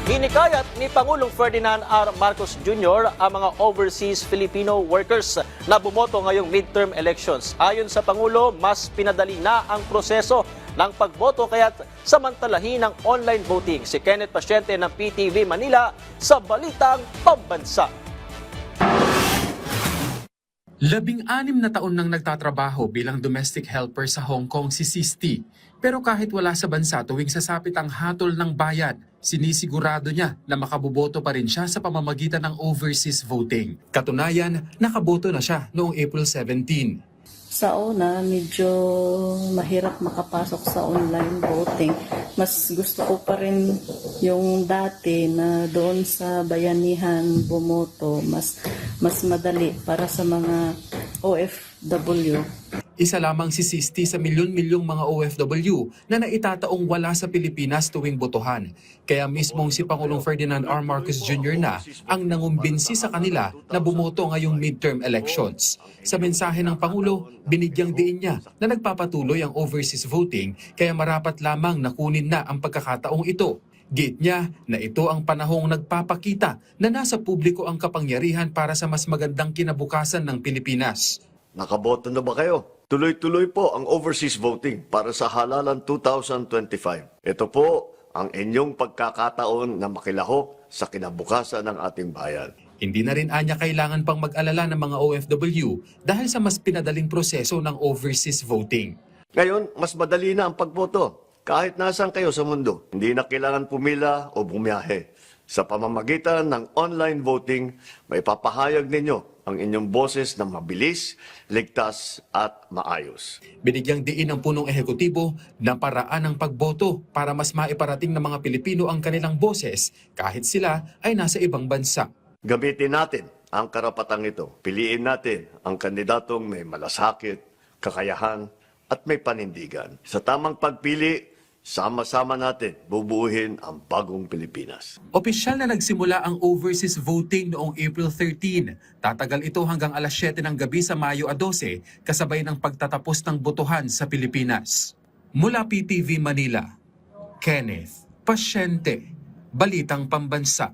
Hinikayat ni Pangulong Ferdinand R. Marcos Jr. ang mga overseas Filipino workers na bumoto ngayong midterm elections. Ayon sa Pangulo, mas pinadali na ang proseso ng pagboto kaya't samantalahin ang online voting. Si Kenneth Pasyente ng PTV Manila sa Balitang Pambansa. 16 na taon nang nagtatrabaho bilang domestic helper sa Hong Kong si Sisti. Pero kahit wala sa bansa tuwing sasapit ang hatol ng bayan, sinisigurado niya na makaboboto pa rin siya sa pamamagitan ng overseas voting. Katunayan, nakaboto na siya noong April 17. Sa una, medyo mahirap makapasok sa online voting. Mas gusto ko pa rin yung dati na doon sa bayanihan bumoto. Mas madali para sa mga OFW. Isa lamang si Sisti sa milyon-milyong mga OFW na naitataong wala sa Pilipinas tuwing botohan. Kaya mismong si Pangulong Ferdinand R. Marcos Jr. na ang nangumbinsi sa kanila na bumoto ngayong midterm elections. Sa mensahe ng Pangulo, binigyang diin niya na nagpapatuloy ang overseas voting kaya marapat lamang na kunin na ang pagkakataong ito. Gate niya na ito ang panahong nagpapakita na nasa publiko ang kapangyarihan para sa mas magandang kinabukasan ng Pilipinas. Nakaboto na ba kayo? Tuloy-tuloy po ang overseas voting para sa halalan 2025. Ito po ang inyong pagkakataon na makilahok sa kinabukasan ng ating bayan. Hindi na rin anya kailangan pang mag-alala ng mga OFW dahil sa mas pinadaling proseso ng overseas voting. Ngayon, mas madali na ang pagboto. Kahit nasaan kayo sa mundo, hindi na kailangan pumila o bumiyahe. Sa pamamagitan ng online voting, may papahayag ninyo ang inyong boses na mabilis, ligtas at maayos. Binigyang diin ng punong ehekutibo na paraan ng pagboto para mas maiparating ng mga Pilipino ang kanilang boses kahit sila ay nasa ibang bansa. Gamitin natin ang karapatang ito. Piliin natin ang kandidatong may malasakit, kakayahan at may panindigan. Sa tamang pagpili, sama-sama natin bubuuhin ang bagong Pilipinas. Opisyal na nagsimula ang overseas voting noong April 13. Tatagal ito hanggang alas 7 ng gabi sa Mayo 12, kasabay ng pagtatapos ng botohan sa Pilipinas. Mula PTV Manila, Kenneth Pasyente, Balitang Pambansa.